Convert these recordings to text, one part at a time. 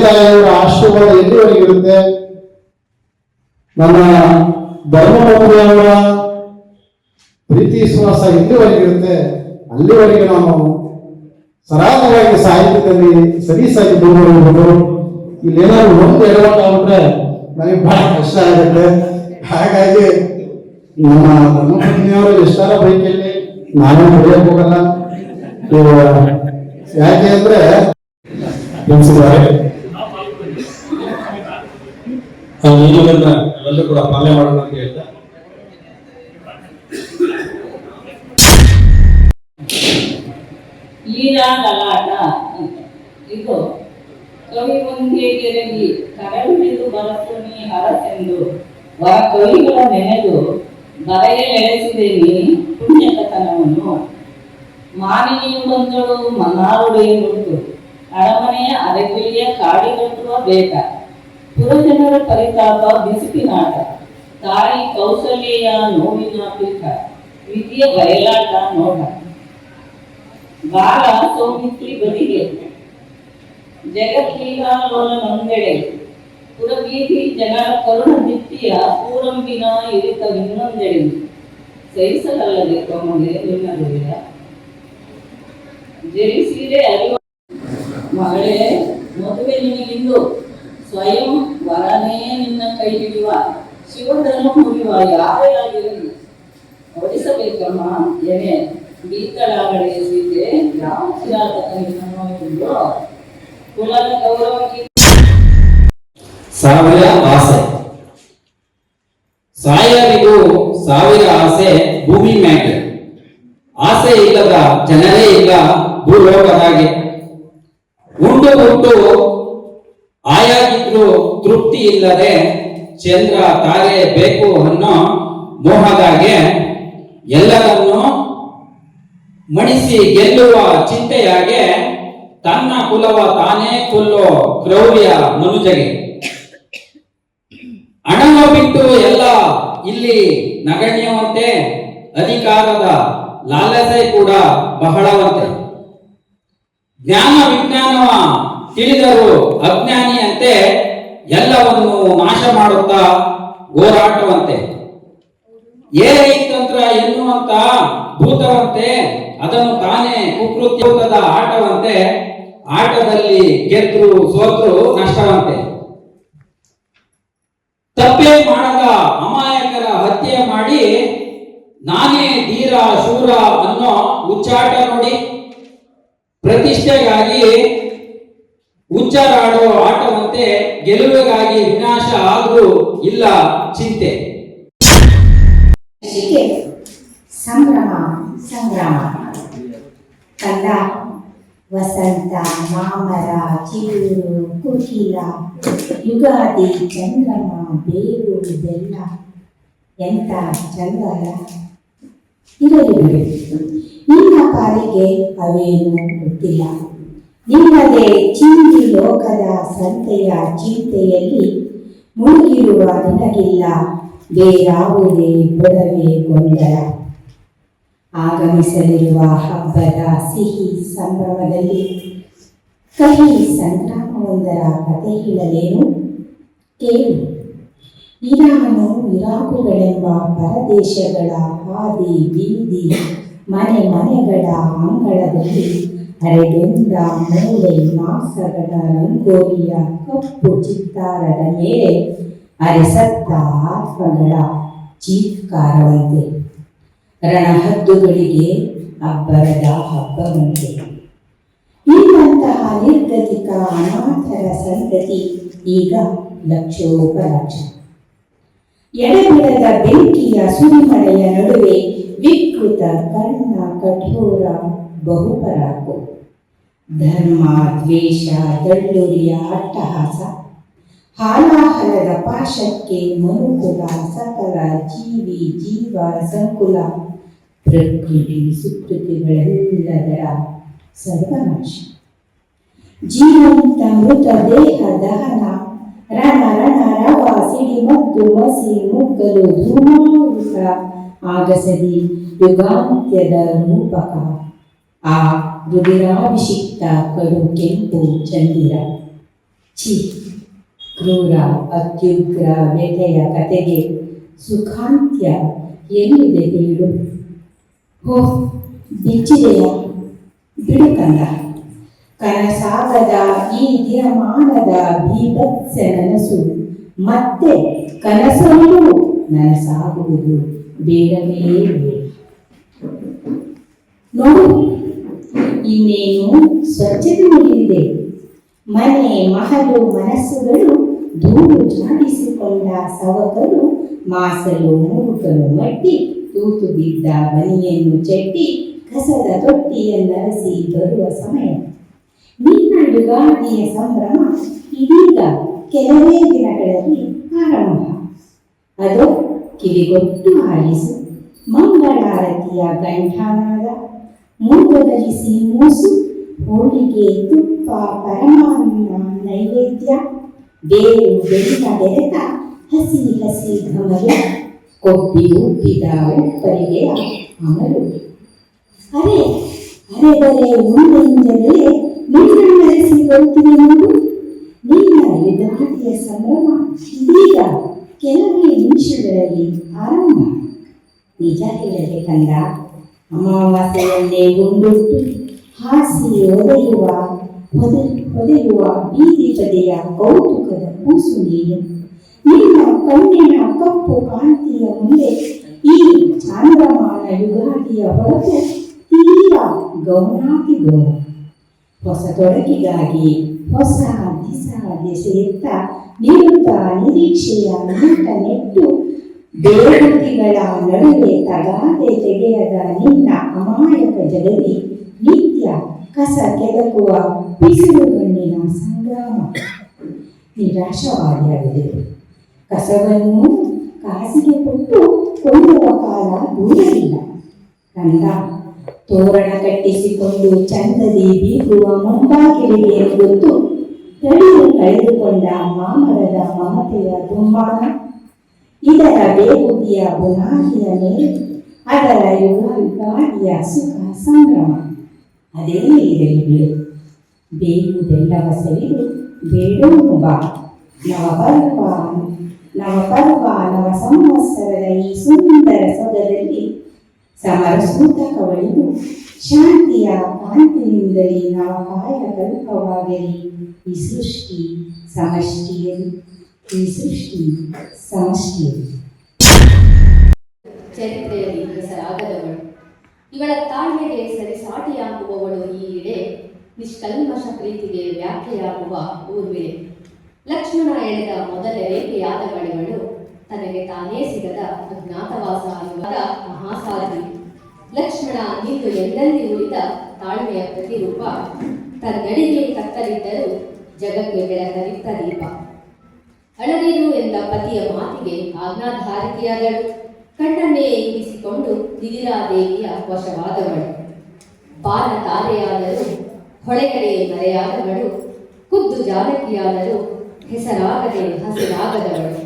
ತಾಯಿಯವರ ಆಶೀರ್ವಾದ ಎಲ್ಲಿವರೆಗೆ ಇರುತ್ತೆ, ನನ್ನ ಧರ್ಮಪತ್ನಿಯವರ ಪ್ರೀತಿ ವಿಶ್ವಾಸ ಎಲ್ಲಿವರೆಗೆ ಇರುತ್ತೆ, ಅಲ್ಲಿವರೆಗೆ ನಾನು ಸರಾಗವಾಗಿ ಸಾಹಿತ್ಯದಲ್ಲಿ ಸಲೀಸಾಗಿ ಮುಂದುವರಿಬಹುದು. ಇಲ್ಲೇನಾದ್ರು ಒಂದು ಎಡವಟ್ಟು ಆಗ್ಬಿಟ್ರೆ ನನಗೆ ಬಹಳ ಕಷ್ಟ ಆಗುತ್ತೆ. ಹಾಗಾಗಿ ನಮ್ಮ ಧರ್ಮಪತ್ನಿಯವರು ಎಷ್ಟಾರ ಬೈಕಲ್ಲಿ ನಾನೇ ಹೊಡೆಯಕ್ಕೆ ಹೋಗಲ್ಲ. ಯಾಕೆ ಅಂದ್ರೆ ಎಲ್ಲರೂ ಕೂಡ ಪಾಲನೆ ಮಾಡೋಣ ಅಂತ ಹೇಳ್ತಾ ಗಲಾಟ ಇದು ಕವಿ ಮುಂದೆ ಗೆರಗಿ ಕರಳಿದು ಬರಸುನಿ ಹರಸೆಂದು ವರ ಕವಿಗಳ ನೆನೆದು ಬರೆಯಲೆಳೆಸಿದೆ ನೀ ಪುಣ್ಯಕಥನವನ್ನು. ಮಾನಿನಿಯು ಬಂದಳು ಮನ್ನಾರುಡೆಯ ನುಡಿದು ಅರಮನೆಯ ಅರೆಗಿಳಿಯ ಕಾಡಿಗಟ್ಟುವ ಬೇಟ. ಪುರಜನರ ಪರಿತಾಪ ಬಿಸಿಪಿನಾಟ, ತಾಯಿ ಕೌಸಲ್ಯೆಯ ನೋವಿನ ಪೀಠ, ವಿಧಿಯ ಬಯಲಾಟ ನೋಟ. ಬಾಲ ಸೌಮಿತ್ರಿ ಬದಿಗೆ ಜಗತ್ಲೀಲಾಲೋಲ ನೊಂದೆಡೆ, ಪುರಬೀದಿ ಜನರ ಕರುಣ ದಿಟ್ಟಿಯ ಪೂರಂಬಿನ ಇರಿತ ಇನ್ನೊಂದೆಡೆ. ಸಹಿಸಲಲ್ಲದೆ ತಮಗೆ ನಿನ್ನದೆಯ ಜರಿಸೀರೆ ಅರಿವ ಮಗಳೇ, ಮದುವೆ ನಿನಗಿಂದು ಸ್ವಯಂ ವರನೇ ನಿನ್ನ ಕೈ ಹಿಡಿಯುವ, ಶಿವನನ್ನು ಮುರಿಯುವ ಯಾರೇ ಆಗಿರಲಿ ಹೊಡಿಸಬೇಕಮ್ಮ ಎನೆ ಬೀತಳಾಗಡೆ ಸೀತೆ ಯಾವ ಕಿರಾತಕ ನಿನ್ನೋ ಎಂದು. ಕುಲದ ಗೌರವಕ್ಕೆ ಸಾವಿರ ಆಸೆ. ಸಾಯರಿಗೂ ಸಾವಿರ ಆಸೆ ಭೂಮಿ ಮ್ಯಾಗೆ, ಆಸೆ ಇಲ್ಲದ ಜನರೇ ಇಲ್ಲ ಭೂಲೋಕದಾಗೆ. ಉಂಡು ಉಂಟು ಆಯಾಗಿದ್ರು ತೃಪ್ತಿ ಇಲ್ಲದೆ, ಚಂದ್ರ ತಾರೆ ಬೇಕು ಅನ್ನೋ ಮೋಹದಾಗೆ. ಎಲ್ಲರನ್ನು ಮಣಿಸಿ ಗೆಲ್ಲುವ ಚಿಂತೆಯಾಗೆ, ತನ್ನ ಕುಲವ ತಾನೇ ಕೊಲ್ಲೋ ಕ್ರೌರ್ಯ ಮನುಜಗೆ. ಹಣವ ಬಿಟ್ಟು ಎಲ್ಲ ಇಲ್ಲಿ ನಗಣ್ಯವಂತೆ, ಅಧಿಕಾರದ ಲಾಲಸೆ ಕೂಡ ಬಹಳವಂತೆ. ಜ್ಞಾನ ವಿಜ್ಞಾನವ ತಿಳಿದರು ಅಜ್ಞಾನಿಯಂತೆ, ಎಲ್ಲವನ್ನು ನಾಶ ಮಾಡುತ್ತಾ ಹೋರಾಟವಂತೆ. ಏರೈತಂತ್ರ ಎನ್ನುವಂತ ಭೂತವಂತೆ, ಅದನ್ನು ತಾನೇ ಕುಕೃತ್ಯದ ಆಟವಂತೆ. ಆಟದಲ್ಲಿ ಗೆದ್ರು ಸೋತ್ರು ನಷ್ಟವಂತೆ. ತಪ್ಪೇ ಮಾಡದ ಅಮಾಯಕರ ಹತ್ಯೆ ಮಾಡಿ, ನಾನೇ ಧೀರ ಶೂರ ಅನ್ನೋ ಉಚ್ಚಾಟ ನೋಡಿ. ಪ್ರತಿಷ್ಠೆಗಾಗಿ ಉಚ್ಚಾರಾಡೋ ಆಟವಂತೆ, ಗೆಲುವಿಗಾಗಿ ವಿನಾಶ ಆದ್ರೂ ಇಲ್ಲ ಚಿಂತೆ. ಸಂಭ್ರಮ ಸಂಗ್ರಾಮ ಕಂದ ವಸಂತ ಮಾಮರ ಚಿಗುರು ಕುಕಿಲ ಯುಗಾದಿ ಚಂದ್ರಮ ಬೇರು ಬೆಲ್ಲ ಎಂತ ಚಂದರ ಇರಲಿ ಬಿಡು. ನಿನ್ನ ಪಾಲಿಗೆ ಅವೇನು ಗೊತ್ತಿಲ್ಲ. ನಿನ್ನದೇ ಚಿಂತಿ ಲೋಕದ ಸಂತೆಯ ಚಿಂತೆಯಲ್ಲಿ ಮುಳುಗಿರುವ ನಿನಗಿಲ್ಲ ಬೇರಾವುದೇ ಬೊಡವೆ ಗೊಂದಲ. ಆಗಮಿಸಲಿರುವ ಹಬ್ಬದ ಸಿಹಿ ಸಂಭ್ರಮದಲ್ಲಿ ಕಹಿ ಸಂಗ್ರಾಮವೊಂದರ ಕತೆ ಹೇಳಲೇನು ಕೇಳು. ಇರಾನು ಇರಾಕುಗಳೆಂಬ ಪರದೇಶಗಳ ಹಾದಿ ಬೀದಿ ಮನೆ ಮನೆಗಳ ಅಂಗಳದಲ್ಲಿ ಅರೆಗೆಂದ ಮೂಳೆ ಮಾಂಸಗಳ ರಂಗೋಲಿಯ ಕಪ್ಪು ಚಿತ್ತಾರದ ಮೇಲೆ ಅರೆಸತ್ತ ಆತ್ಮಗಳ ಚೀತ್ಕಾರವಂತೆ, ರಣಹದ್ದುಗಳಿಗೆ ಅಬ್ಬರದ ಹಬ್ಬವಂತೆ. ನಿನ್ನಂತಹ ನಿರ್ಗತಿಕ ಅನಾಥರ ಸಂತತಿ ಈಗ ಲಕ್ಷೋಪಲಕ್ಷ. ಎಡೆಬಿಡದ ಬೆಂಕಿಯ ಸುರಿಮಳೆಯ ನಡುವೆ ವಿಕೃತ ಕರ್ಣ ಕಠೋರ ಬಹುಪರಾಕು. ಧರ್ಮ ದ್ವೇಷ ದಳ್ಳುರಿಯ ಅಟ್ಟಹಾಸ, ಹಾಲಾಹಲದ ಪಾಶಕ್ಕೆ ಮನುಕುಲ ಸಕಲ ಜೀವಿ ಜೀವ ಸಂಕುಲ, ಪ್ರಕೃತಿ ಸುಕೃತಿಗಳೆಲ್ಲದರ ಸರ್ವನಾಶ. ಜೀವಂತ ಮೃತ ದೇಹ ದಹನ, ರಣ ರಣ ರವ ಸಿಡಿ ಮತ್ತು ಮಸಿ ಮುಗ್ಗಲು ಧೂಮಾವೃತ ಆಗಸದಿ ಯುಗಾಂತ್ಯದ ರೂಪಕ. ಆ ರುದಿರಾಭಿಷಿಕ್ತ ಕಡು ಕೆಂಪು ಚಂದಿರ ಛಿ, ಕ್ರೂರ ಅತ್ಯುಗ್ರ ವ್ಯಥೆಯ ಕತೆಗೆ ಸುಖಾಂತ್ಯ ಎಲ್ಲಿದೆ ಹೇಳು? ಹೋ, ಬಿಚ್ಚಿದೆಯ ಬಿಡು ಕಂದ. ಕನಸಾಗದ ಈ ದಿನಮಾನದ ಬೀಭತ್ಸ ನನಸು ಮತ್ತೆ ಕನಸಲ್ಲೂ ನನಸಾಗುವುದು ಬೇಡವೇ ಬೇಡ. ನೋಡು, ಇನ್ನೇನು ಸ್ವಚ್ಛತೆ ಮುಗಿದಿದೆ. ಮನೆ ಮಹಲು ಮನಸ್ಸುಗಳು ಧೂಳು ಜಾಡಿಸಿಕೊಂಡ ಸವಕರು ಮಾಸಲು ಮುರುಕಲು ಮಟ್ಟಿ ತೂತು ಬಿದ್ದ ಬನಿಯನ್ನು ಚೆಟ್ಟಿ ಕಸದ ತೊಟ್ಟಿಯನ್ನರಸಿ ಬರುವ ಸಮಯ. ನಿನ್ನ ಯುಗಾದಿಯ ಸಂಭ್ರಮ ಇದೀಗ ಕೆಲವೇ ದಿನಗಳಲ್ಲಿ ಆರಂಭ. ಅದು ಕಿವಿಗೊಟ್ಟು ಆಲಿಸು. ಮಂಗಳಾರತಿಯ ಗಂಠಾನಾದ, ಮೂಗದಲಿಸಿ ಮೂಸು, ಹೋಳಿಗೆ ತುಪ್ಪ ಪರಮಾನ್ನ ನೈವೇದ್ಯ, ಬೇರು ಬೆಲ್ಲ ಬೆರೆತ ಹಸಿ ಹಸಿ ಘಮಲ, ಕೊಬ್ಬಿ ಉಪ್ಪಿದ ಉಪ್ಪರಿಗೆಯ ಅಮಲು. ಅರೆ ಅರೆ ಬರೆ ಮುಂದೆಂದಲೇ ನಿನ್ನರಿಸಿ ಬರುತ್ತಿದೆ ನೋಡು. ನಿನ್ನ ಯುಗಾದಿಯ ಸಂಭ್ರಮ ಇದೀಗ ಕೆಲವೇ ನಿಮಿಷಗಳಲ್ಲಿ ಆರಂಭ. ನಿಜ ಹೇಳದೆ ಕಂದ, ಅಮಾವಾಸ್ಯೆಯನ್ನೇ ಉಂಡುಟ್ಟು ಹಾಸಿ ಹೊದೆಯುವ ಬೀದಿ ಬದೆಯ ಕೌತುಕದ ಕೂಸು ನೀನು. ನಿನ್ನ ಕಣ್ಣಿನ ಕಪ್ಪು ಕಾಂತಿಯ ಮುಂದೆ ಈ ಚಾಂದ್ರಮಾನ ಯುಗಾದಿಯ ಹೊರತು ತೀರಾ ಗೌನಾತಿ ಗೌನ. ಹೊಸ ತೊಡಕಿಗಾಗಿ ಹೊಸ ದಿಸೆಯತ್ತ ನಿರುತ್ತ ನಿರೀಕ್ಷೆಯ ನೆಟ್ಟು ಬೇಗುತಿಗಳ ನಡುವೆ ತಗಾದೆ ತೆಗೆಯದ ನಿನ್ನ ಅಮಾಯಕ ಜಗದಿ ನಿತ್ಯ ಕಸ ಕೆದಕುವ ಬಿಸಿಲುಗಣ್ಣಿನ ಸಂಗ್ರಾಮ. ನಿರಾಶವಾದಿಯಾಗಿದೆ. ಕಸವನ್ನು ಕಾಸಿಗೆ ಕೊಟ್ಟು ಕೊಳ್ಳುವ ಕಾಲ ದೂರವಿಲ್ಲ ಕಂದ. ತೋರಣ ಕಟ್ಟಿಸಿಕೊಂಡು ಚಂದದಿ ಬೀಗುವ ಮುಂಬಾಗಿಲಿಗೆ ಗೊತ್ತು ತಡೆದು ಕಳೆದುಕೊಂಡ ಮಾಮರದ ಮಮತೆಯ ದುಮ್ಮಾನ. ಇದರ ಬೇಗುದಿಯ ಬುನಾದಿಯ ಮೇಲೆ ಅದರ ಯುಗಾದಿಯ ಸುಖ ಸಂಭ್ರಮ. ಅದೇ ಇರಲಿ ಬಿಡು. ಬೇಗುದೆಲ್ಲವ ಸವಿದು ಬೇಡೋನು ಬಾ. ನವಪರ್ವ ನವ ಸಂವತ್ಸರದ ಈ ಸುಂದರ ಸೊಗದಲ್ಲಿ ಸಮರಸೂತಕ ಒಳಿದು ಶಾಂತಿಯ ಕಾಂತಿಯಿಂದಲೇ ನವಕಾಯ ಕಲ್ಪವಾಗಲಿ ಈ ಸೃಷ್ಟಿ ಸಮಷ್ಟಿಯಲ್ಲಿ. ಚರಿತ್ರೆಯಲ್ಲಿ ಹೆಸರಾಗದವಳು, ಇವಳ ತಾಳ್ಮೆಗೆ ಸರಿಸಾಟಿಯಾಗುವವಳು ಈ ಇಡೆ, ನಿಷ್ಕಲ್ಮಶ ಪ್ರೀತಿಗೆ ವ್ಯಾಖ್ಯೆಯಾಗುವ ಊರ್ಮಿಳೆ. ಲಕ್ಷ್ಮಣ ಎಳೆದ ಮೊದಲ ರೇಖೆಯಾದವಳಿವಳು, ತನಗೆ ತಾನೇ ಸಿಗದ ಅಜ್ಞಾತವಾಸ ಅನ್ನುವ ಮಹಾಸಾಧ್ವಿ. ಲಕ್ಷ್ಮಣ ನಿಂದು ಎಲ್ಲೆಲ್ಲಿ ಉಳಿದ ತಾಳ್ಮೆಯ ಪ್ರತಿರೂಪ, ತನ್ನಡಿಗೆ ಕತ್ತಲಿದ್ದರೂ ಜಗಕ್ಕೆ ಬೆಳಕರಿತ್ತ ದೀಪ. ಅಳದಿರು ಎಂದ ಪತಿಯ ಮಾತಿಗೆ ಆಜ್ಞಾಧಾರಿಕೆಯಾದಳು. ಕಣ್ಣನ್ನೇ ಇಂಗಿಸಿಕೊಂಡು ದಿದಿರಾದೇವಿಯ ವಶವಾದವಳು. ಬಾಲ ತಾರೆಯಾದರೂ ಹೊಳೆಗಡೆ ಮರೆಯಾದವಳು, ಖುದ್ದು ಜಾನಕಿಯಾದರೂ ಹೆಸರಾಗದೆ ಹಸಿರಾಗದವಳು.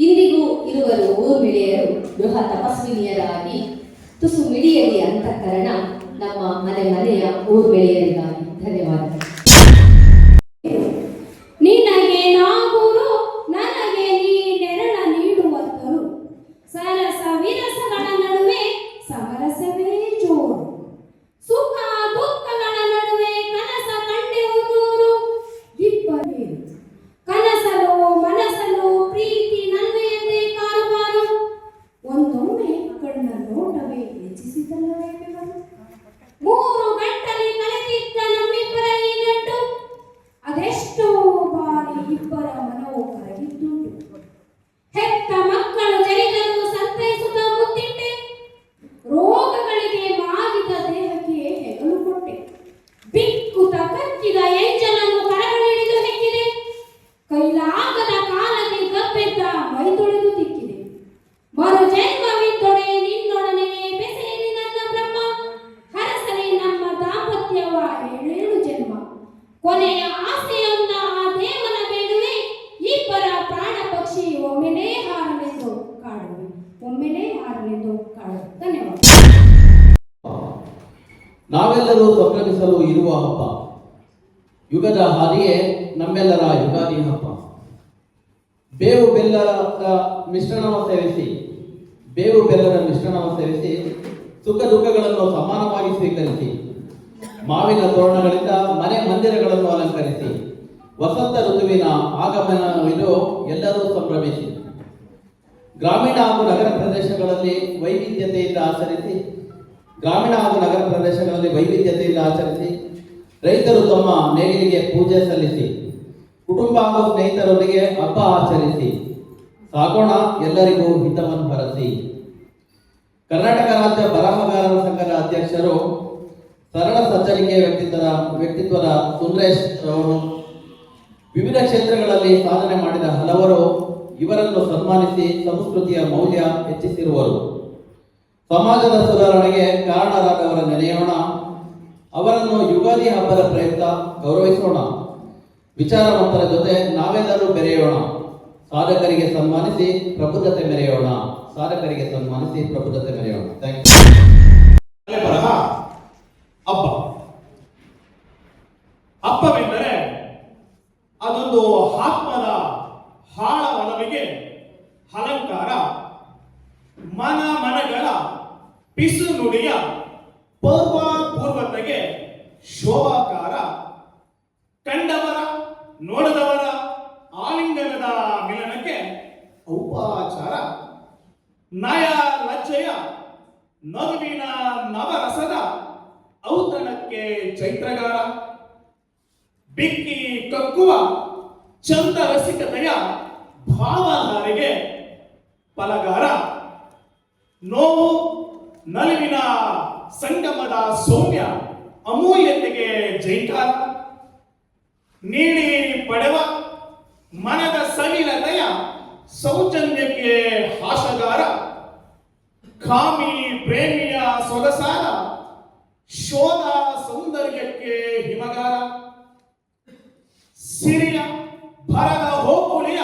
ಇಂದಿಗೂ ಇರುವರು ಊರ್ಮಿಳೆಯರು ಗೃಹ ತಪಸ್ವಿನಿಯರಾಗಿ, ತುಸು ಮಿಡಿಯಲಿ ಅಂತಃಕರಣ ನಮ್ಮ ಮನೆಯ ಊರ್ಮಿಳೆಯರಿಗಾಗಿ. ಧನ್ಯವಾದಗಳು. ನಿನಗೆ ನಾಗುರು ನನಗೆ ನೀ ನೆರಳ ನೀಡುವಂತರು, ಸರಸ ವಿರಸಗಳ ನಡುವೆ ಸಮರಸವೇ ಜೋರು, ಸುಖ ದುಃಖಗಳ ನಡುವೆ ಕನಸ ಕಂಡೆವುದೂರು. ಇಬ್ಬರೇನು ಕನಸಲು ಮನಸಲು ಪ್ರೀತಿ ನನ್ನೆಯಂತೆ ಕಾರುಬಾರು, ಒಂದೊಮ್ಮೆ ಕಣ್ಣ ನೋಟವೇ ಹೆಚ್ಚಿಸಿದಲ್ಲವೇ ಬೆವರು. 3 ಗಂಟಲೆ ಕಲೆತಿದ್ದ ನಮ್ಮಿಬ್ಬರ ಈ ನಂಟು, ಅದೆಷ್ಟೋ ಬಾರಿ ಇಬ್ಬರ ಮನವು ಕರಗಿದ್ದುಂಟು. ಹೆತ್ತ ಮಕ್ಕಳು ಜರಿದರೂ ಸಂತೈಸುತ್ತ ಮುತ್ತಿಟ್ಟೆ, ರೋಗಗಳಿಗೆ ಮಾಗಿದ ದೇಹಕ್ಕೆ ಹೆಗಲು ಕೊಟ್ಟೆ. ಬಿಕ್ಕುತ ಕಚ್ಚಿದ ಎಂಜಲನ್ನು ಕರಗಳಿಡಿದು ಹೆಕ್ಕಿದೆ, ಕೈಲಾಗದ ಕಾಲಕ್ಕೆ ಗಬ್ಬೆದ್ದ ಮೈ ತೊಳೆದು ತಿಕ್ಕಿದೆ. ಮರು ಜನ್ಮವಿದ್ದೊಡೆ ನಿನ್ನೊಡನೆ ಬೆಸೆಯಲಿ ನನ್ನ ಬ್ರಹ್ಮ, ಹರಸಲಿ ನಮ್ಮ ದಾಂಪತ್ಯವ 7 ಜನ್ಮ. ಕೊನೆಯ ಆಸೆಯೊಂದ ಆ ದೇವನ ಬೇಡುವೆ, ಇಬ್ಬರ ಪ್ರಾಣ ಪಕ್ಷಿ ಒಮ್ಮೆಲೇ ಹಾರಲೆಂದು ಕಾಡುವೆ, ಒಮ್ಮೆಲೇ ಹಾರಲೆಂದು ಕಾಡುವೆ. ಧನ್ಯವಾದ. ನಾವೆಲ್ಲರೂ ಸಂಭ್ರಮಿಸಲು ಇರುವ ಹಬ್ಬ. ಯುಗದ ಹಾದಿಯೇ ನಮ್ಮೆಲ್ಲರ ಯುಗಾದಿ ಹಬ್ಬ. ಬೇವು ಬೆಲ್ಲದ ಮಿಶ್ರಣವ ಸೇವಿಸಿ ಸುಖ ದುಃಖಗಳನ್ನು ಸಮಾನವಾಗಿ ಸ್ವೀಕರಿಸಿ, ಮಾವಿನ ತೋರಣಗಳಿಂದ ಮನೆ ಮಂದಿರಗಳನ್ನು ಅಲಂಕರಿಸಿ, ವಸಂತ ಋತುವಿನ ಆಗಮನವಿದು ಎಲ್ಲರೂ ಸಂಭ್ರಮಿಸಿ, ಗ್ರಾಮೀಣ ಹಾಗೂ ನಗರ ಪ್ರದೇಶಗಳಲ್ಲಿ ವೈವಿಧ್ಯತೆಯಿಂದ ಆಚರಿಸಿ ರೈತರು ತಮ್ಮ ನೇಗಿಲಿಗೆ ಪೂಜೆ ಸಲ್ಲಿಸಿ, ಕುಟುಂಬ ಹಾಗೂ ಸ್ನೇಹಿತರೊಂದಿಗೆ ಹಬ್ಬ ಆಚರಿಸಿ ಸಾಗೋಣ ಎಲ್ಲರಿಗೂ ಹಿತವನ್ನು ಹರಸಿ. ಕರ್ನಾಟಕ ರಾಜ್ಯ ಬರಹಗಾರರ ಸಂಘದ ಅಧ್ಯಕ್ಷರು, ಸರಳ ಸಜ್ಜನಿಕೆ ವ್ಯಕ್ತಿತ್ವದ ಸುಂದರೇಶ್ ಅವರು ವಿವಿಧ ಕ್ಷೇತ್ರಗಳಲ್ಲಿ ಸಾಧನೆ ಮಾಡಿದ ಹಲವರು ಇವರನ್ನು ಸನ್ಮಾನಿಸಿ ಸಂಸ್ಕೃತಿಯ ಮೌಲ್ಯ ಹೆಚ್ಚಿಸಿರುವರು. ಸಮಾಜದ ಸುಧಾರಣೆಗೆ ಕಾರಣರಾದವರ ನೆನೆಯೋಣ, ಅವರನ್ನು ಯುಗಾದಿ ಹಬ್ಬದ ಪ್ರಯುಕ್ತ ಗೌರವಿಸೋಣ. ವಿಚಾರವಂತರ ಜೊತೆ ನಾವೆಲ್ಲರೂ ಬೆರೆಯೋಣ. ಸಾಧಕರಿಗೆ ಸನ್ಮಾನಿಸಿ ಪ್ರಬುದ್ಧತೆ ಮೆರೆಯೋಣ. Thank you. ಬರಹ ಹಬ್ಬ. ಹಬ್ಬವೆಂದರೆ ಅದೊಂದು ಆತ್ಮದ ಹಾಳ ಒಲವಿಗೆ ಅಲಂಕಾರ, ಮನಗಳ ಪಿಸು ನುಡಿಯ ಪೂರ್ವತೆಗೆ ಶೋಭಾಕಾರ, ಕಂಡವರ ನೋಡದವರ ಆಲಿಂಗನದ ಮಿಲನಕ್ಕೆ ಔಪಾಚಾರ, ನಯ ಲಜ್ಜೆಯ ನಗುವಿನ ನವರಸದ ಔತಣಕ್ಕೆ ಚೈತ್ರಗಾರ, ಬಿಕ್ಕಿ ಕಕ್ಕುವ ಚಂದ ರಸಿಕತೆಯ ಭಾವಧಾರೆಗೆ ಫಲಗಾರ, ನೋವು ನಲಿವಿನ ಸಂಗಮದ ಸೌಮ್ಯ ಅಮೂಲ್ಯತೆಗೆ ಜೈಕಾರ, ನೀಡಿ ಪಡೆವ ಮನದ ಸಲಿಲತೆಯ ಸೌಜನ್ಯಕ್ಕೆ ಹಾಶಗಾರ, ಕಾಮಿ ಪ್ರೇಮಿಯ ಸೊಗಸಾದ ಶೋಧ ಸೌಂದರ್ಯಕ್ಕೆ ಹಿಮಗಾರ, ಸಿರಿಯ ಭರದ ಹೋಗುಳಿಯ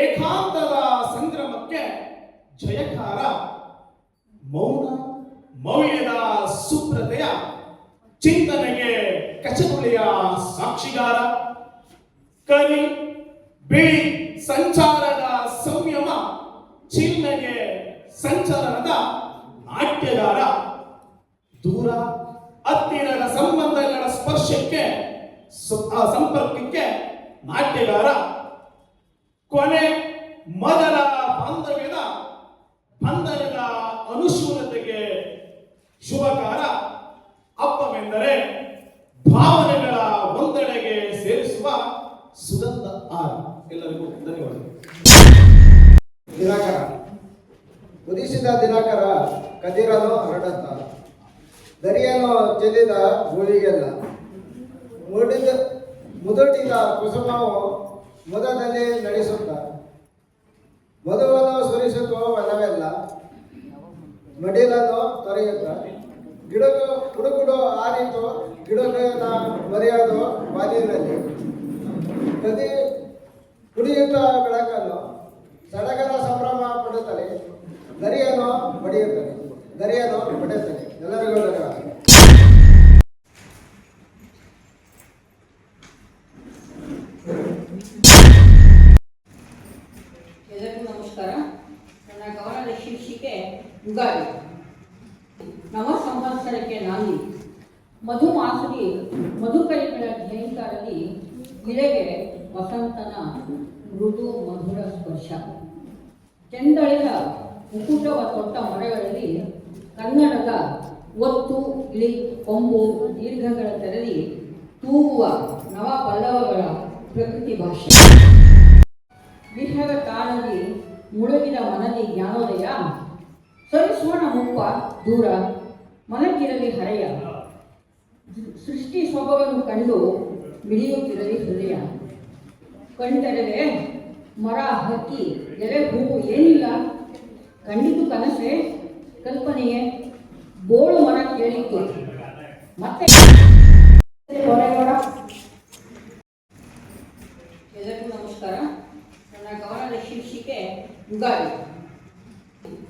ಏಕಾಂತದ ಸಂಗ್ರಮಕ್ಕೆ ಜಯಕಾರ, ಮೌನ ಮೌಲ್ಯದ ಸುಪ್ರತೆಯ ಚಿಂತನೆಗೆ ಕಚಗುಳಿಯ ಸಾಕ್ಷಿಗಾರ, ಕರಿ ಬಿಳಿ ಸಂಚಾರದ ಸಂಯಮ ಚಿಹ್ನೆಗೆ ಸಂಚಲನದ ನಾಟ್ಯಗಾರ, ದೂರ ಹತ್ತಿರದ ಸಂಬಂಧಗಳ ಸಂಪರ್ಕಕ್ಕೆ ನಾಟ್ಯಗಾರ, ಕೊನೆ ಮೊದಲ ಬಂಧನದ ಅನುಶೂಲತೆಗೆ ಶುಭಕಾರ. ಹಬ್ಬವೆಂದರೆ ಭಾವನೆಗಳ ಒಂದೆಡೆಗೆ ಸೇರಿಸುವ ಸುಗಂಧ ಆರ. ಎಲ್ಲರಿಗೂ ಧನ್ಯವಾದಗಳು. ದಿನಾಕರ ಉದಿಸಿದ ದಿನಾಕರ ಕದಿರನು ಹರಡತ್ತ, ದರಿಯನು ಚೆಲ್ಲಿದ ಗೋಳಿಗೆಲ್ಲ, ಮುದುಟಿದ ಕುಸುಮವು ಮುದದಲ್ಲಿ ನಡೆಸುತ್ತ, ಮಧುವನ್ನು ಸುರಿಸುತ್ತೋ ವನವೆಲ್ಲ ಮಡಿಲನ್ನು ತೊರೆಯುತ್ತ, ಹುಡುಗುಡು ಆರಿತು ಗಿಡದ ಮರೆಯೋದು ಬಾಲಿನಲ್ಲಿ, ಕದಿ ಕುಡಿಯುತ್ತ ಬೆಳಕನ್ನು ಸಡಗರ ಸಂಭ್ರಮ ಪಡುತ್ತಲೇ ದರಿಯನ್ನು ಪಡೆಯುತ್ತದೆ. ಎಲ್ಲರಿಗೂ ಧನ್ಯವಾದ. ಎಲ್ಲರಿಗೂ ನಮಸ್ಕಾರ. ನನ್ನ ಗಮನದ ಶೀರ್ಷಿಕೆ ಯುಗಾದಿ. ನವ ಸಂವತ್ಸರಕ್ಕೆ ನಾಂದಿ. ಮಧುಮಾಸದಿ ಮಧುಕೈಗಳ ಝೇಂಕಾರದಿ ಇಳೆಗೆ ವಸಂತನ ಮೃದು ಮಧುರ ಸ್ಪರ್ಶ. ಕೆಂದಳಿದ ಮುಕುಟವ ತೊಟ್ಟ ಮರಗಳಲ್ಲಿ ಕನ್ನಡದ ಒತ್ತು ಇಳಿ ಕೊಂಬು ದೀರ್ಘಗಳ ತೆರಳಿ ತೂಗುವ ನವ ಪಲ್ಲವಗಳ ಪ್ರಕೃತಿ ಭಾಷೆ. ವಿಹಗ ತಾಳದಿ ಮುಳುಗಿದ ಮನದಿ ಜ್ಞಾನೋದಯ, ಸರಿಸೋಣ ಮುಪ್ಪ ದೂರ ಮನಕ್ಕಿರಲಿ ಹರೆಯ. ಸೃಷ್ಟಿ ಸೊಬಗನ್ನು ಕಂಡು ಮಿಡಿಯುತ್ತಿರಲಿ ಹೃದಯ. ಕಣ್ತೆರೆದೆ ಮರ ಹಕ್ಕಿ ಎಲೆ ಹೂವು ಏನಿಲ್ಲ, ಕಂಡಿತು ಕನಸೆ ಕಲ್ಪನೆಯೇ ಬೋಳು ಮರ ಕೇಳಿತ್ತು ಮತ್ತೆ. ಎಲ್ಲರಿಗೂ ನಮಸ್ಕಾರ. ನನ್ನ ಗಮನದ ಶೀರ್ಷಿಕೆ ಯುಗಾದಿ.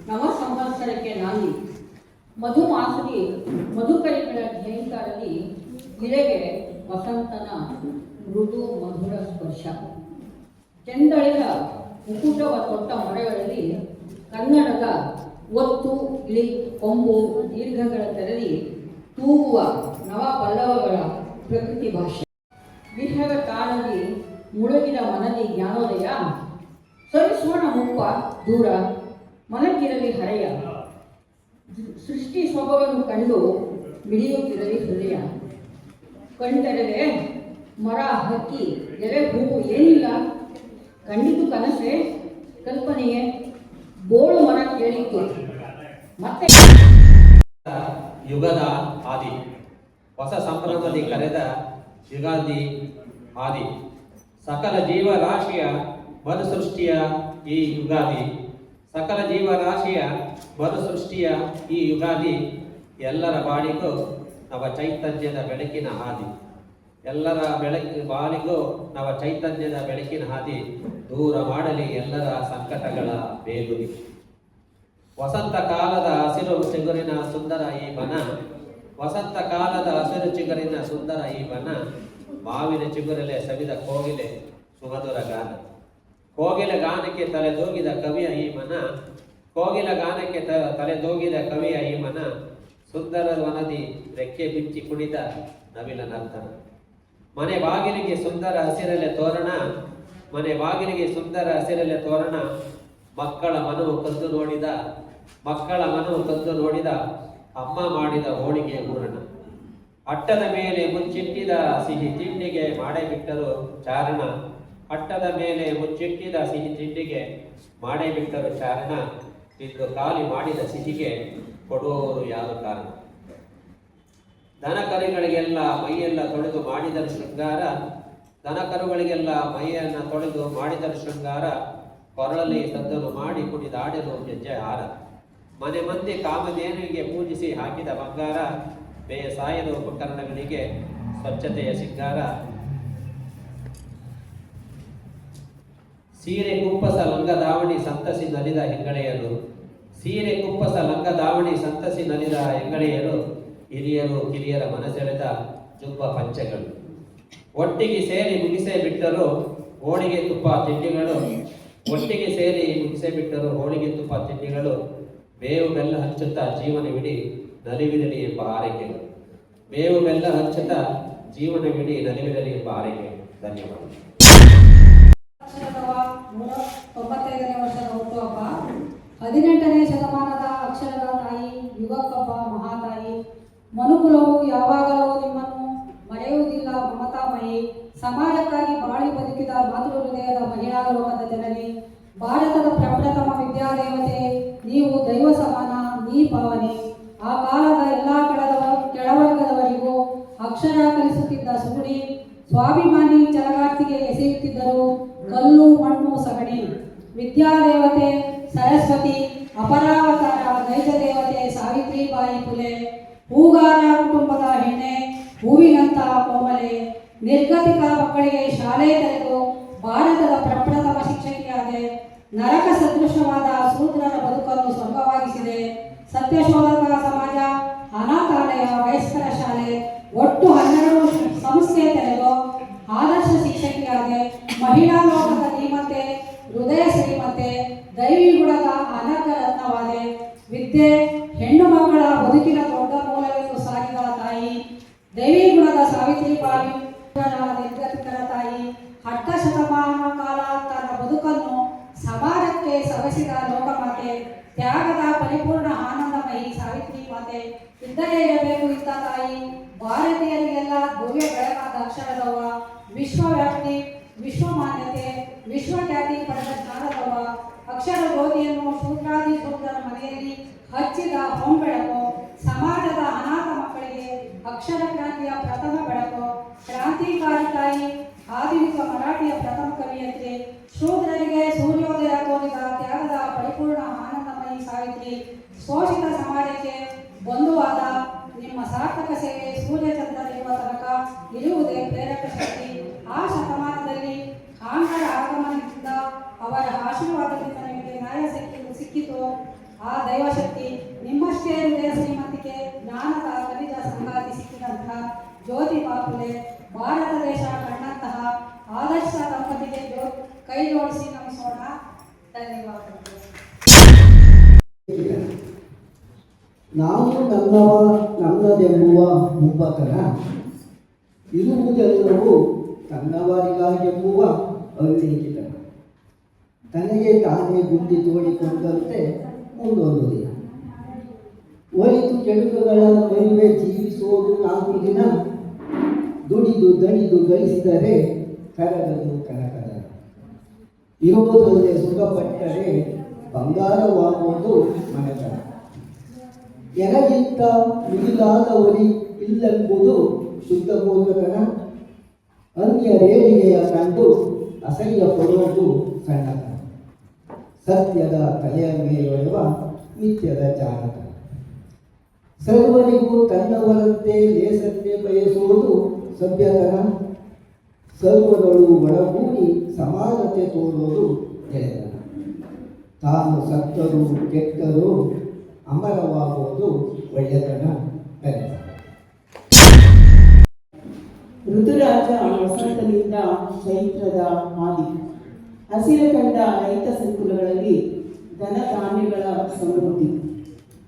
ನವ ಸಂವತ್ಸರಕ್ಕೆ ನಾಂದಿ. ಮಧುಮಾಸದಿ ಮಧುಕೈಗಳ ಝೇಂಕಾರದಿ ಇಳೆಗೆ ವಸಂತನ ಮೃದು ಮಧುರ ಸ್ಪರ್ಶ. ಚೆಂದಳಿದ ಮುಕುಟವ ತೊಟ್ಟ ಮರಗಳಲ್ಲಿ ಕನ್ನಡದ ಒತ್ತು ಇಳಿ ಕೊಂಬು ದೀರ್ಘಗಳ ತೆರಳಿ ತೂಗುವ ನವ ಪಲ್ಲವಗಳ ಪ್ರಕೃತಿ ಭಾಷೆ. ವಿಹಗ ಕಾಲದಿ ಮುಳುಗಿದ ಮನದಿ ಜ್ಞಾನೋದಯ, ಸರಿಸೋಣ ಮುಪ್ಪ ದೂರ ಮನಕ್ಕಿರಲಿ ಹರೆಯ. ಸೃಷ್ಟಿ ಸೊಬಗನ್ನು ಕಂಡು ಮಿಡಿಯುತ್ತಿರಲಿ ಹೃದಯ. ಕಣ್ತೆರೆದೆ ಮರ ಹಕ್ಕಿ ಎಲೆ ಹೂವು ಏನಿಲ್ಲ, ಕಂಡಿತು ಕನಸೆ ಕಲ್ಪನೆಯೇ ಬೋಳು ಮರ ಕೇಳಿತ್ತು ಮತ್ತೆ. ಯುಗದ ಆದಿ, ಹೊಸ ಸಂಭ್ರಮದಲ್ಲಿ ಕರೆದ ಯುಗಾದಿ ಆದಿ, ಸಕಲ ಜೀವರಾಶಿಯ ಮರುಸೃಷ್ಟಿಯ ಈ ಯುಗಾದಿ, ಸಕಲ ಜೀವರಾಶಿಯ ಮರುಸೃಷ್ಟಿಯ ಈ ಯುಗಾದಿ, ಎಲ್ಲರ ಬಾಳಿಗೂ ನವ ಚೈತನ್ಯದ ಬೆಳಕಿನ ಹಾದಿ, ಎಲ್ಲರ ಬಾಳಿಗೂ ನವ ಚೈತನ್ಯದ ಬೆಳಕಿನ ಹಾದಿ, ದೂರ ಮಾಡಲಿ ಎಲ್ಲರ ಸಂಕಟಗಳ ಬೇಗುದಿ. ವಸಂತ ಕಾಲದ ಹಸಿರು ಚಿಗುರಿನ ಸುಂದರ ಈ ಬನ, ವಸಂತ ಕಾಲದ ಹಸಿರು ಚಿಗುರಿನ ಸುಂದರ ಈ ಬನ, ಮಾವಿನ ಚಿಗುರಲೆ ಸವಿದ ಕೋಗಿಲೆ ಸುಮಧುರ ಗಾನ. ಕೋಗಿಲ ಗಾನಕ್ಕೆ ತಲೆದೂಗಿದ ಕವಿಯ ಈ ಮನ, ಕೋಗಿಲ ಗಾನಕ್ಕೆ ತಲೆದೂಗಿದ ಕವಿಯ ಈ ಮನ, ಸುಂದರ ವನದಿ ರೆಕ್ಕೆ ಬಿಚ್ಚಿ ಕುಣಿದ ನವಿಲ ನರ್ತನ. ಮನೆ ಬಾಗಿಲಿಗೆ ಸುಂದರ ಹಸಿರಲೆ ತೋರಣ, ಮನೆ ಬಾಗಿಲಿಗೆ ಸುಂದರ ಹಸಿರಲೆ ತೋರಣ, ಮಕ್ಕಳ ಮನವು ಕದ್ದು ನೋಡಿದ, ಮಕ್ಕಳ ಮನವು ಕದ್ದು ನೋಡಿದ ಅಮ್ಮ ಮಾಡಿದ ಹೋಳಿಗೆ ಹೂರಣ. ಅಟ್ಟದ ಮೇಲೆ ಮುಚ್ಚಿಟ್ಟಿದ ಸಿಹಿ ತಿಂಡಿಗೆ ಮಾಡೇ ಬಿಟ್ಟರು ಚಾರಣ, ಅಟ್ಟದ ಮೇಲೆ ಮುಚ್ಚಿಟ್ಟಿದ ಸಿಹಿ ತಿಂಡಿಗೆ ಮಾಡೇ ಬಿಟ್ಟರು ಚಾರಣ, ಇದ್ದು ಖಾಲಿ ಮಾಡಿದ ಸಿಹಿಗೆ ಕೊಡೋರು ಯಾರು ಕಾರಣ. ದನ ಕರುಗಳಿಗೆಲ್ಲ ಮೈಯೆಲ್ಲ ತೊಳೆದು ಮಾಡಿದರು ಶೃಂಗಾರ, ದನ ಕರುಗಳಿಗೆಲ್ಲ ಮೈಯನ್ನು ತೊಳೆದು ಮಾಡಿದರು ಶೃಂಗಾರ, ಕೊರಳಲ್ಲಿ ಸದ್ದನ್ನು ಮಾಡಿ ಕುಣಿದಾಡಲು ಹೆಜ್ಜೆ ಹಾರ. ಮನೆ ಮಂದಿ ಕಾಮಧೇನುವಿಗೆ ಪೂಜಿಸಿ ಹಾಕಿದ ಬಂಗಾರ, ಬೇಸಾಯದ ಉಪಕರಣಗಳಿಗೆ ಸ್ವಚ್ಛತೆಯ ಸಿಂಗಾರ. ಸೀರೆ ಕುಪ್ಪಸ ಲಂಗ ದಾವಣಿ ಸಂತಸಿ ನಲಿದ ಹೆಂಗಳೆಯರು, ಸೀರೆ ಕುಪ್ಪಸ ಲಂಗ ದಾವಣಿ ಸಂತಸಿ ನಲಿದ ಹೆಂಗಳೆಯರು, ಹಿರಿಯರು ಕಿರಿಯರ ಮನಸೆಳೆದ ಜುಬ್ಬ ಪಂಚೆಗಳು. ಒಟ್ಟಿಗೆ ಸೇರಿ ಮುಗಿಸೇ ಬಿಟ್ಟರು ಹೋಳಿಗೆ ತುಪ್ಪ ತಿಂಡಿಗಳು, ಒಟ್ಟಿಗೆ ಸೇರಿ ಮುಗಿಸೇ ಬಿಟ್ಟರು ಹೋಳಿಗೆ ತುಪ್ಪ ತಿಂಡಿಗಳು, ಬೇವು ಬೆಲ್ಲ ಹಂಚುತ್ತಾ ಜೀವನವಿಡೀ ನಲಿವಿರಲಿ ಎಂಬ ಆರೈಕೆಗಳು, ಬೇವು ಬೆಲ್ಲ ಹಂಚುತ್ತಾ ಜೀವನವಿಡೀ ನಲಿವಿರಲಿ ಎಂಬ ಆರೈಕೆಗಳು. ಧನ್ಯವಾದ. 95ನೇ ವರ್ಷದ ಹುಟ್ಟುಹಬ್ಬ, 18ನೇ ಶತಮಾನದ ಅಕ್ಷರದ ತಾಯಿ, ಯುಗಕ್ಕಬ್ಬ ಮಹಾತಾಯಿ. ಮನುಕುಲವು ಯಾವಾಗಲೂ ನಿಮ್ಮನ್ನು ಮರೆಯುವುದಿಲ್ಲ ಮಮತಾಮಯಿ. ಸಮಾಜಕ್ಕಾಗಿ ಬಾಳಿ ಬದುಕಿದ ಮಾತೃ ಹೃದಯದ ಮಹಿಳಾ ಲೋಕದ ಜನನಿ, ಭಾರತದ ಪ್ರಪ್ರಥಮ ವಿದ್ಯಾದೇವತೆ ನೀವು, ದೈವ ಸಮಾನ ನೀ ಪಾವನೆ. ಆ ಕಾಲದ ಎಲ್ಲ ಕೆಳವರ್ಗದವರಿಗೂ ಅಕ್ಷರ ಕಲಿಸುತ್ತಿದ್ದ ಸುಗುಣಿ, ಸ್ವಾಭಿಮಾನಿ ಛಲಗಾರ್ತಿಗೆ ಎಸೆಯುತ್ತಿದ್ದರು ಕಲ್ಲು ಮಣ್ಣು ಸಗಣಿ. ವಿದ್ಯಾದೇವತೆ ಸರಸ್ವತಿ, ಅಪರಾವತಾರ ನೈಜ ದೇವತೆ ಸಾವಿತ್ರಿಬಾಯಿ ಫುಲೆ. ಹೂಗಾರ ಕುಟುಂಬದ ಹೆಣ್ಣೆ, ಹೂವಿನಂತ ಕೋಮಲೆ. ನಿರ್ಗತಿಕ ಮಕ್ಕಳಿಗೆ ಶಾಲೆ ತೆರೆದು ಭಾರತದ ಪ್ರಪ್ರಥಮ ಶಿಕ್ಷಕಿಯಾದೆ. ನರಕ ಸದೃಶವಾದ ಶೂದ್ರರ ಬದುಕನ್ನು ಸ್ವರ್ಗವಾಗಿಸಿದೆ. ಸತ್ಯಶೋಧಕ ಸಮಾಜ, ಅನಾಥಾಲಯ, ವಯಸ್ಕರ ಶಾಲೆ, ಒಟ್ಟು 12 ಸಂಸ್ಥೆ ತೆರೆದು ಆದರ್ಶ ಶಿಕ್ಷಕಿಯಾದೆ. ಮಹಿಳಾ ಲೋಕದ ಧೀಮತೆ, ಹೃದಯ ಶ್ರೀಮತೆ, ದೈವಿ ಗುಣದ ಅನರ್ಘ ರತ್ನವಾದೆ. ವಿದ್ಯೆ ಹೆಣ್ಣು ಮಕ್ಕಳ ಬದುಕಿನ ದೊಡ್ಡ ಮೂಲವೆಂದು ಸಾಗಿದ ತಾಯಿ, ದೈವಿ ಗುಣದ ಸಾವಿತ್ರಿಬಾಯಿ ನಿರ್ಗತಿಕರ ತಾಯಿ. ಅರ್ಧ ಶತಮಾನ ಕಾಲ ತನ್ನ ಬದುಕನ್ನು ಸಮಾಜಕ್ಕೆ ಸವೆಸಿದ ಲೋಕಮಾತೆ, ತ್ಯಾಗದ ಪರಿಪೂರ್ಣ ಆನಂದಮಯಿ ಸಾವಿತ್ರಿ ಮಾತೆ. ಇದ್ದರೆ ಇರಬೇಕು ಇದ್ದ ತಾಯಿ, ಭಾರತೀಯರಿಗೆಲ್ಲ ಭವ್ಯ ಬೆಳಕಾದ ಅಕ್ಷರದವ, ವಿಶ್ವವ್ಯಾಪ್ತಿ, ವಿಶ್ವಮಾನ್ಯತೆ, ವಿಶ್ವಖ್ಯಾತಿ ಪಡೆದ ಜ್ಞಾನದವ. ಅಕ್ಷರ ಜ್ಯೋತಿಯನ್ನು ಶೂದ್ರಾದಿ ಶೂದ್ರರ ಮನೆಯಲ್ಲಿ ಹಚ್ಚಿದ ಹೊಂಬೆಳಕು. ಸಮಾಜದ ಅನಾಥ ಮಕ್ಕಳಿಗೆ ಅಕ್ಷರ ಕ್ರಾಂತಿಯ ಪ್ರಥಮ ಬೆಳಕು. ಕ್ರಾಂತಿಕಾರಿ ತಾಯಿ, ಆಧುನಿಕ ಮರಾಠಿಯ ಪ್ರಥಮ ಕವಿಯತ್ರಿ. ಶೂದ್ರರಿಗೆ ಸೂರ್ಯೋದಯ ತೋರಿದ ತ್ಯಾಗದ ಪರಿಪೂರ್ಣ ಆನಂದಮಯಿ ಸಾವಿತ್ರಿ. ಶೋಷಿತ ಸಮಾಜಕ್ಕೆ ಬಂಧುವಾದ ನಿಮ್ಮ ಸಾರ್ಥಕ ಸೇವೆ ಸೂರ್ಯಚಂದ್ರರಿರುವ ತನಕ ಇರುವುದೇ ಪ್ರೇರಕ ಶಕ್ತಿ. ಆ ಶತಮಾನದಲ್ಲಿ ಆಂಗ್ಲರ ಆಗಮನದಿಂದ, ಅವರ ಆಶೀರ್ವಾದದಿಂದ ನಿಮಗೆ ನ್ಯಾಯ ಸಿಕ್ಕಿತು. ಆ ದೈವಶಕ್ತಿ ನಿಮ್ಮಷ್ಟೇ ಹೃದಯ ಶ್ರೀಮಂತಿಕೆ, ಜ್ಞಾನದ ಖನಿಜ ಸಂಗಾತಿ ಸಿಕ್ಕಿದಂತಹ ಜ್ಯೋತಿ ಬಾಪುಲೆ. ಕೈ ಜೋಡಿಸಿ ನಮಿಸೋಣ. ಧನ್ಯವಾದಗಳು. ನಾವು ನನ್ನದೆಂಬುವ ಮುಂಬತನ ಇರುವುದೆಲ್ಲವೂ ತನ್ನವರಿಗಾಗೆಂಬುವ ಅವಿವೇಕಿತನ. ತನಗೆ ತಾನೇ ಗುಂಡಿ ತೋಡಿಕೊಂಡಂತೆ ಮುಂದೊಂದು ಒಳಿತು ಕೆಡುಕುಗಳ ನಡುವೆ ಜೀವಿಸುವುದು 4 ದಿನ. ದುಡಿದು ದಣಿದು ಗಳಿಸಿದರೆ ಕರಗದು ಕನಕದ. ಇರುವುದಲ್ಲದೆ ಸುಖಪಟ್ಟರೆ ಬಂಗಾರವಾಗುವುದು ಮನೆತನ. ಎನಗಿಂತ ಮಿಗಿಲಾದವರಿ ಇಲ್ಲೆಂಬುದು ಶುದ್ಧ ಬೋಧಕನ. ಅನ್ಯರೇಳಿಗೆಯ ಕಂಡು ಅಸಹ್ಯ ಪಡುವುದು ಸಣ್ಣತನ. ಸತ್ಯದ ತಲೆಯ ಮೇಲೊಡೆವ ನಿತ್ಯದ ಜಾಣತನ. ಸರ್ವರಿಗೂ ತನ್ನವರಂತೆ ಲೇಸನ್ನೇ ಬಯಸುವುದು ಸಭ್ಯತನ. ಸರ್ವಗಳು ಒಳಗೂಡಿ ಸಮಾನತೆ ತೋರುವುದು ಗೆಳೆತನ. ತಾನು ಸತ್ತರೂ ಕೆಟ್ಟರೂ ಅಮರವಾಗುವುದು ಒಳ್ಳೆತನ. ಋತುರಾಜ ವಸಂತನಿಂದ ಚೈತ್ರದ ಹಾದಿ. ಹಸಿರು ಕಂಡ ರೈತ ಸಂಕುಲಗಳಲ್ಲಿ ಧನ ಧಾನ್ಯಗಳ ಸಮೃದ್ಧಿ.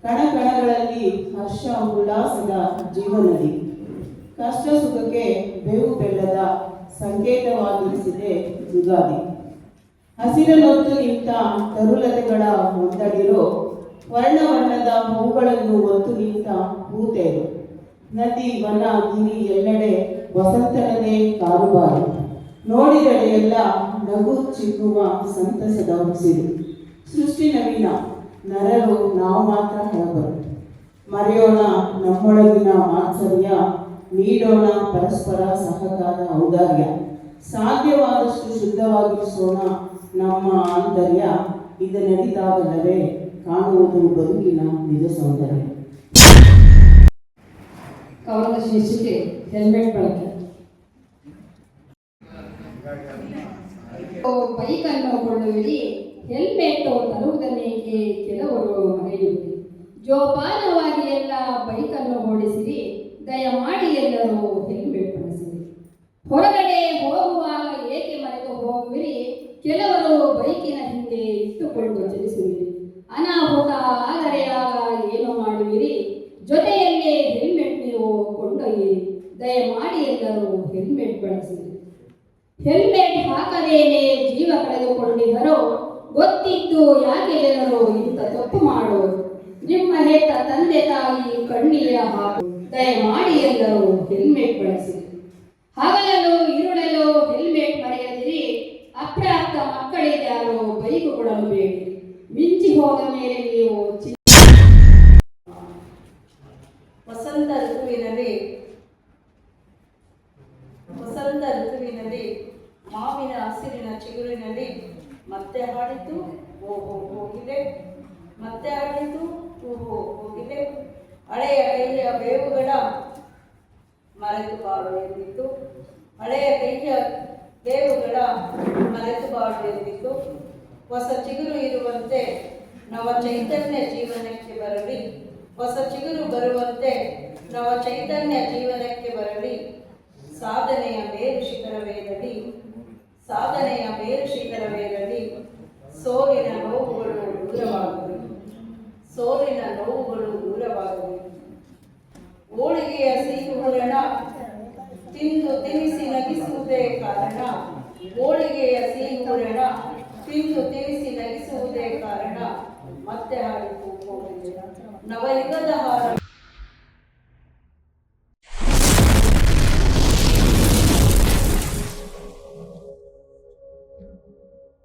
ಕಣಕಣಗಳಲ್ಲಿ ಹರ್ಷ ಉಲ್ಲಾಸದ ಜೀವನದಿ. ಕಷ್ಟ ಸುಖಕ್ಕೆ ಬೇವು ಬೆಲ್ಲದ ಸಂಕೇತವಾಗಿರಿಸಿದೆ ಯುಗಾದಿ. ಹಸಿರನೊತ್ತು ನಿಂತ ತರುಲತೆಗಳ ಒಂದಡಿರೋ ವರ್ಣವರ್ಣದ ಹೂಗಳನ್ನು ಒತ್ತು ನಿಂತ ಹೂತೇರು. ನದಿ ವನ ಗಿರಿ ಎಲ್ಲೆಡೆ ವಸಂತನದೇ ಕಾರುಬಾರು. ನೋಡಿದೆಡೆಯೆಲ್ಲ ನಗು ಚಿಮ್ಮುವ ಸಂತಸದ ಉಸಿರು. ಸೃಷ್ಟಿ ನವೀನ, ನರರು ನಾವು ಮಾತ್ರ ಹಳಬರು. ಮರೆಯೋಣ ನಮ್ಮೊಳಗಿನ ಮಾತ್ಸರ್ಯ, ನೀಡೋಣ ಪರಸ್ಪರ ಸಹಕಾರ ಔದಾರ್ಯ. ಸಾಧ್ಯವಾದಷ್ಟು ಶುದ್ಧವಾಗಿರಿಸೋಣ ನಮ್ಮ ಆಂತರ್ಯ. ಇದು ನಡೀತಾಗಲ್ಲವೇ ಕಾಣುವುದು ಬದುಕಿನ ನಿಜ ಸೌಂದರ್ಯ. ಕವನದ ಶೀರ್ಷಿಕೆ ಹೆಲ್ಮೆಟ್ ಬಳಕೆ. ಬೈಕ್ ಅನ್ನು ಕೊಳ್ಳುವಿರಿ, ಹೆಲ್ಮೆಟ್ ತರುವುದನ್ನೇಕೆ ಕೆಲವರು ಮರೆಯುವಿರಿ. ಜೋಪಾನವಾಗಿ ಎಲ್ಲ ಬೈಕನ್ನು ಓಡಿಸಿರಿ, ದಯಮಾಡಿ ಎಲ್ಲರೂ ಹೆಲ್ಮೆಟ್ ಬಳಸಿರಿ. ಹೊರಗಡೆ ಹೋಗುವಾಗ ಏಕೆ ಮರೆತು ಹೋಗುವಿರಿ, ಕೆಲವರು ಬೈಕಿನ ಹಿಂದೆ ಇಟ್ಟುಕೊಂಡು ಚಲಿಸುವಿರಿ. ಅನಾಹುತ ಆದರೆ ಆಗ ಏನು ಮಾಡುವಿರಿ, ಜೊತೆಯಲ್ಲೇ ಹೆಲ್ಮೆಟ್ ನೀವು ಕೊಂಡೊಯ್ಯಿರಿ. ದಯಮಾಡಿ ಎಲ್ಲರೂ ಹೆಲ್ಮೆಟ್ ಬಳಸಿರಿ. ಹೆಲ್ಮೆಟ್ ಹಾಕದೇನೆ ಜೀವ ಕಳೆದುಕೊಂಡಿಹರೋ, ಗೊತ್ತಿದ್ದು ಯಾಕೆ ಜನರು ಇಂಥ ತಪ್ಪು ಮಾಡೋರು. ನಿಮ್ಮ ಹೆತ್ತ ತಂದೆ ತಾಯಿ ಕಣ್ಣೀರ ಹಾಕು, ದಯಮಾಡಿ ಎಲ್ಲರೂ ಹೆಲ್ಮೆಟ್ ಬಳಸಿರಿ. ಹಗಲಲ್ಲೂ ಇರುಳಲು ಹೆಲ್ಮೆಟ್ ಮರೆಯದಿರಿ, ಅಪ್ರಾಪ್ತ ಮಕ್ಕಳಿದ್ಯಾರೋ ಬೈಕು ಕೊಡಲು ಬೇಡಿ. ಮಿಂಚಿ ಹೋದ ಮೇಲೆ ನೀವು ವಸಂತ ಋತುವಿನಲ್ಲಿ ಮಾವಿನ ಹಸಿರಿನ ಚಿಗುರಿನಲ್ಲಿ ಮತ್ತೆ ಹಾಡಿತು ಓಹೋ ಹೋಗಿದೆ, ಮತ್ತೆ ಹಾಡಿತು ಓಹೋ ಹೋಗಿದೆ. ಹಳೆಯ ಕೈಯ ಬೇವುಗಳ ಮರೆತು ಬಾಳು ಎಂದಿತ್ತು, ಹಳೆಯ ಕೈಯ ಬೇವುಗಳ ಮರೆತು ಬಾಳು ಎಂದಿತ್ತು. ಹೊಸ ಚಿಗುರು ಇರುವಂತೆ ನವ ಚೈತನ್ಯ ಜೀವನಕ್ಕೆ ಬರಲಿ, ಹೊಸ ಚಿಗುರು ಬರುವಂತೆ ನವ ಚೈತನ್ಯ ಜೀವನಕ್ಕೆ ಬರಲಿ. ಸಾಧನೆಯ ಮೇರು ಶಿಖರವೇರಲಿ, ಸಾಧನೆಯ ಮೇರು ಶಿಖರವೇರಲಿ. ಸೋಲಿನ ನೋವುಗಳು ದೂರವಾಗಬೇಕು, ಸೋಲಿನ ನೋವುಗಳು ದೂರವಾಗಬೇಕು. ಹೋಳಿಗೆಯ ಸಿಹಿ ಹೂರಣ ತಿಂದು ತಿನಿಸಿ ನಗಿಸುವುದೇ ಕಾರಣ, ಹೋಳಿಗೆಯ ಸಿಹಿ ಹೂರಣ ತಿಂದು ತಿನಿಸಿ ನಗಿಸುವುದೇ ಕಾರಣ. ಮತ್ತೆ ಹಾಡಿತು ನವಯುಗದ ಹಾರ